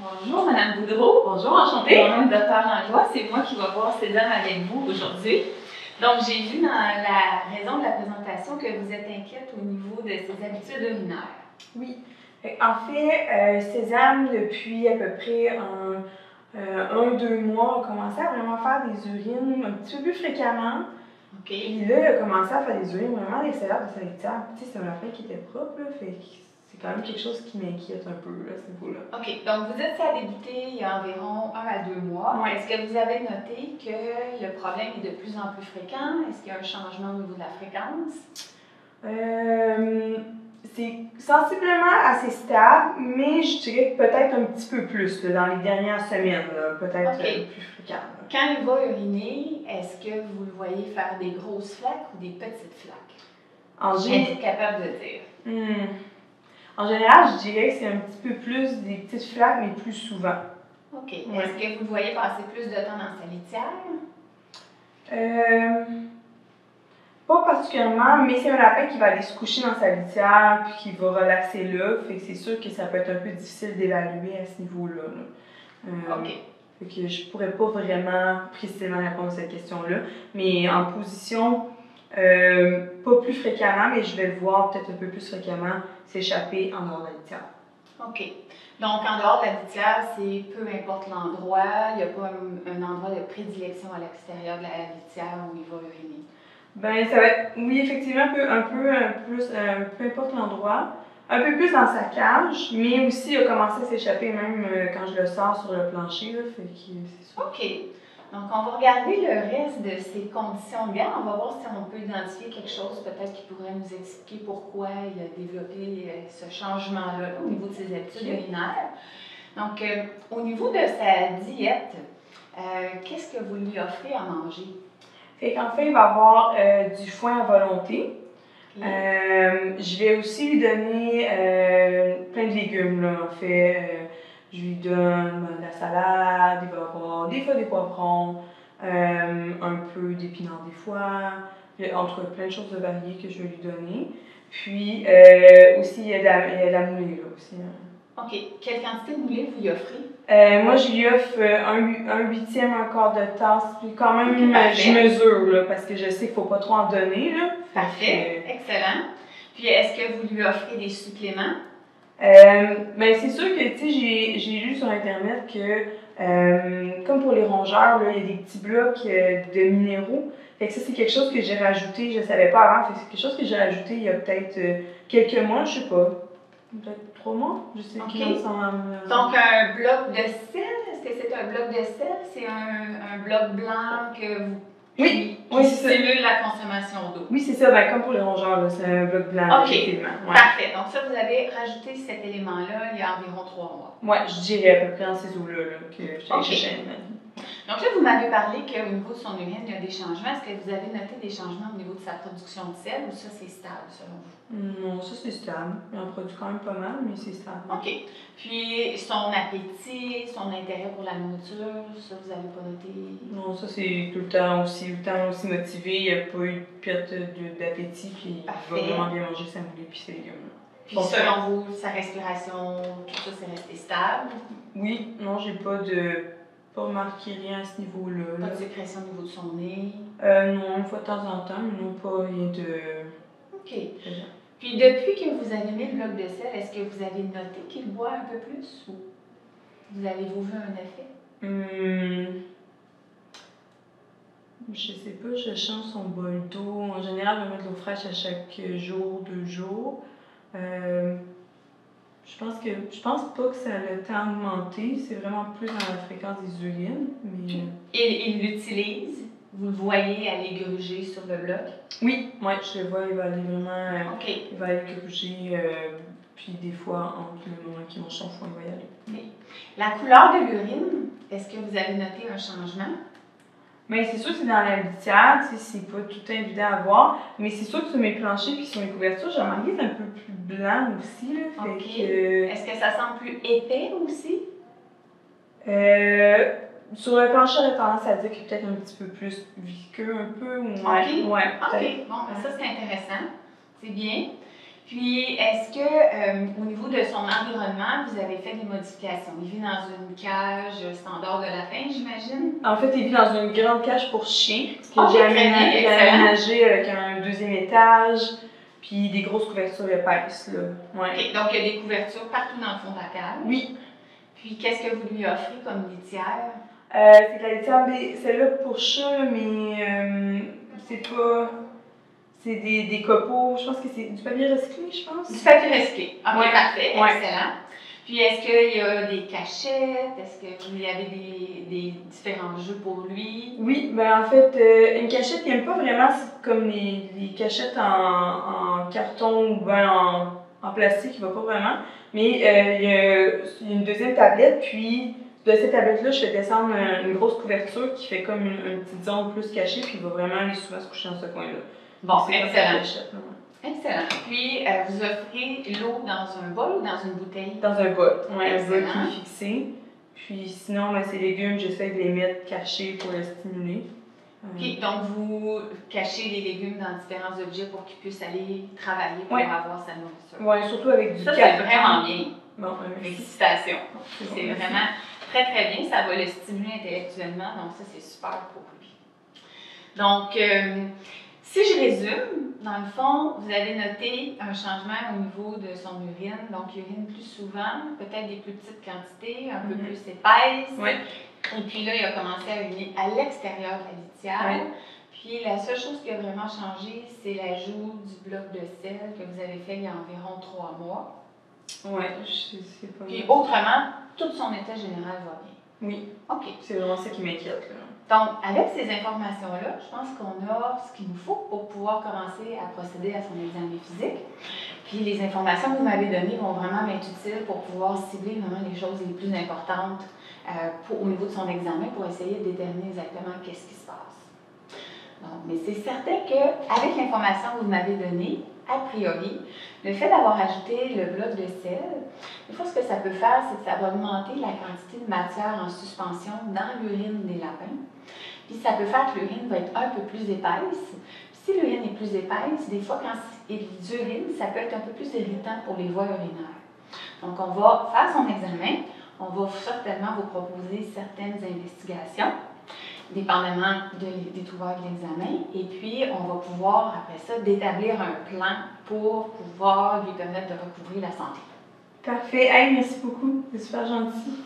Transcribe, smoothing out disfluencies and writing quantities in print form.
Bonjour, Madame Boudreau. Bonjour, enchantée. Mon nom est Dr. Langlois. C'est moi qui vais voir Cézanne avec vous aujourd'hui. Donc, j'ai vu dans la raison de la présentation que vous êtes inquiète au niveau de ses habitudes urinaires. Oui. En fait, Cézanne, depuis à peu près 1-2 mois, a commencé à vraiment faire des urines un petit peu plus fréquemment. OK. Puis là, il a commencé à faire des urines vraiment à l'extérieur de sa litière. Tu sais, c'est un lapin qui était propre, là, fait que c'est quand même quelque chose qui m'inquiète un peu, là, à ce niveau-là. OK. Donc, vous êtes ça a débuté il y a environ 1 à 2 mois. Oui. Est-ce que vous avez noté que le problème est de plus en plus fréquent? Est-ce qu'il y a un changement au niveau de la fréquence? C'est sensiblement assez stable, mais je dirais que peut-être un petit peu plus là, dans les dernières semaines, peut-être plus fréquent. Là. Quand il va uriner, est-ce que vous le voyez faire des grosses flaques ou des petites flaques? Êtes-vous capable de dire? En général, je dirais que c'est un petit peu plus des petites flaques, mais plus souvent. OK. Ouais. Est-ce que vous le voyez passer plus de temps dans sa litière? Pas particulièrement, mais c'est un lapin qui va aller se coucher dans sa litière puis qui va relaxer là. Fait que c'est sûr que ça peut être un peu difficile d'évaluer à ce niveau-là. OK. Fait que je pourrais pas vraiment précisément répondre à cette question-là. Mais en position, pas plus fréquemment, mais je vais le voir peut-être un peu plus fréquemment s'échapper en dehors de la litière. OK. Donc, en dehors de la litière, c'est peu importe l'endroit, il n'y a pas un endroit de prédilection à l'extérieur de la litière où il va uriner? Ben, ça va être, oui, effectivement, peu importe l'endroit, un peu plus dans sa cage, mais aussi il a commencé à s'échapper même quand je le sors sur le plancher, là, fait que c'est ça. OK. Donc, on va regarder le reste de ces conditions de garde. On va voir si on peut identifier quelque chose peut-être qui pourrait nous expliquer pourquoi il a développé ce changement-là au niveau de ses habitudes urinaires. Donc, au niveau de sa diète, qu'est-ce que vous lui offrez à manger? Fait qu'en fait, il va avoir du foin à volonté. Je vais aussi lui donner plein de légumes, là, en fait. Je lui donne de la salade, il va avoir des fois des poivrons, un peu d'épinards des fois, entre plein de choses de variées que je vais lui donner. Puis aussi, il y a de la moulée là aussi. OK. Quelle quantité de moulée vous lui offrez? Moi, je lui offre un huitième, un quart de tasse, puis quand même, je mesure, là, parce que je sais qu'il ne faut pas trop en donner, là. Parfait, excellent. Puis, est-ce que vous lui offrez des suppléments? Ben, c'est sûr que, tu sais, j'ai lu sur Internet que, comme pour les rongeurs, là, il y a des petits blocs de minéraux. Fait que ça, c'est quelque chose que j'ai rajouté, je ne savais pas avant, fait que c'est quelque chose que j'ai rajouté il y a peut-être quelques mois, je sais pas. Peut-être 3 mois, je sais OK. Donc, un bloc de sel, est-ce que c'est un bloc de sel? C'est un bloc blanc que vous... Oui, qui stimule la consommation d'eau. Oui, c'est ça, ben, comme pour les rongeurs, c'est un bloc blanc, effectivement. Ouais. Parfait. Donc ça, vous avez rajouté cet élément-là il y a environ 3 mois. Oui, je dirais à peu près dans ces eaux-là que je cherchais. Donc là, vous m'avez parlé qu'au niveau de son urine, il y a des changements. Est-ce que vous avez noté des changements au niveau de sa production de sel ou ça, c'est stable selon vous? Non, ça, c'est stable. Il en produit quand même pas mal, mais c'est stable. OK. Puis son appétit, son intérêt pour la nourriture, ça, vous n'avez pas noté? Non, ça, c'est tout le temps aussi motivé. Il n'y a pas eu de perte d'appétit, puis il va vraiment bien manger sa moulée puis ses légumes. Puis selon vous, sa respiration, tout ça, c'est resté stable? Oui, non, j'ai pas remarqué rien à ce niveau-là. Pas de sécrétion au niveau de son nez? Non, une fois de temps en temps, mais non, pas rien de... OK. Puis depuis que vous avez mis le bloc de sel, est-ce que vous avez noté qu'il boit un peu plus ou vous avez-vous vu un effet? Je sais pas, je change son bol d'eau. En général, je vais mettre de l'eau fraîche à chaque jour, 2 jours. Je pense pas que ça a le temps d'augmenter. C'est vraiment plus dans la fréquence des urines. Mais... Il l'utilise? Vous le voyez aller gruger sur le bloc? Oui, je le vois, il va aller vraiment... OK. Il va aller gruger, puis des fois, entre le moment qu'il mange son foin, il va y aller. Oui. La couleur de l'urine, est-ce que vous avez noté un changement? Mais c'est sûr que c'est dans la litière, tu sais, c'est pas tout évident à voir. Mais c'est sûr que sur mes planchers puis sur mes couvertures, j'ai remarqué que c'est un peu plus blanc aussi, là. OK. Est-ce que ça semble plus épais aussi? Sur le plancher, j'aurais tendance à dire qu'il est peut-être un petit peu plus visqueux, un peu. OK. Bon, ça, c'est intéressant. C'est bien. Puis, est-ce que au niveau de son environnement, vous avez fait des modifications? Il vit dans une cage standard de lapin, j'imagine? En fait, il vit dans une grande cage pour chiens que Ok, j'ai très bien, excellent. aménagée avec un deuxième étage, puis des grosses couvertures épaisses, là. Ouais. Ok, donc il y a des couvertures partout dans le fond de la cage. Oui. Puis, qu'est-ce que vous lui offrez comme litière? C'est de la litière, celle-là pour chat, là, mais c'est pas... C'est des copeaux, je pense que c'est du papier recyclé, je pense. Du papier recyclé. Ok, Ouais. parfait, Ouais. excellent. Puis, est-ce qu'il y a des cachettes? Est-ce que vous y avez des différents jeux pour lui? Oui, ben en fait, une cachette, il n'aime pas vraiment comme les cachettes en carton ou ben en plastique, il va pas vraiment. Mais il y a une deuxième tablette, puis de cette tablette-là, je fais descendre une grosse couverture qui fait comme une petite zone plus cachée, puis il va vraiment aller souvent se coucher dans ce coin-là. Bon, C'est excellent. cachette, Excellent. Puis, vous offrez l'eau dans un bol ou dans une bouteille? dans un bol. Ouais, un bol Excellent. qui est fixé. Puis sinon, ben, ces légumes, j'essaie de les mettre cachés pour les stimuler. OK, donc vous cachez les légumes dans différents objets pour qu'ils puissent aller travailler pour Ouais. avoir sa nourriture. Ouais, surtout avec du Ça, c'est carton. vraiment bien. Bon, Félicitations. c'est bon, C'est merci. vraiment très, très bien. Ça va le stimuler intellectuellement, donc ça, c'est super pour lui. Donc, si je résume, dans le fond, vous avez noté un changement au niveau de son urine. Donc, il urine plus souvent, peut-être des plus petites quantités, un peu plus épaisses. Ouais. Et puis là, il a commencé à uriner à l'extérieur de la litière. Ouais. Puis la seule chose qui a vraiment changé, c'est l'ajout du bloc de sel que vous avez fait il y a environ 3 mois. Ouais, je sais pas. Puis autrement, tout son état général va bien. Oui, OK. c'est vraiment ça qui m'inquiète, là. Donc, avec ces informations-là, je pense qu'on a ce qu'il nous faut pour pouvoir commencer à procéder à son examen physique. Puis les informations que vous m'avez données vont vraiment m'être utiles pour pouvoir cibler vraiment les choses les plus importantes au niveau de son examen pour essayer de déterminer exactement qu'est-ce qui se passe. Donc, mais c'est certain qu'avec l'information que vous m'avez donnée, a priori, le fait d'avoir ajouté le bloc de sel, des fois, ce que ça peut faire, c'est que ça va augmenter la quantité de matière en suspension dans l'urine des lapins. Puis ça peut faire que l'urine va être un peu plus épaisse. Puis si l'urine est plus épaisse, des fois, quand ils urinent, ça peut être un peu plus irritant pour les voies urinaires. Donc, on va faire son examen. On va certainement vous proposer certaines investigations, dépendamment des trouvailles de l'examen. Et puis, on va pouvoir, après ça, d'établir un plan pour pouvoir lui permettre de recouvrir la santé. Parfait. Hey, merci beaucoup. C'est super gentil.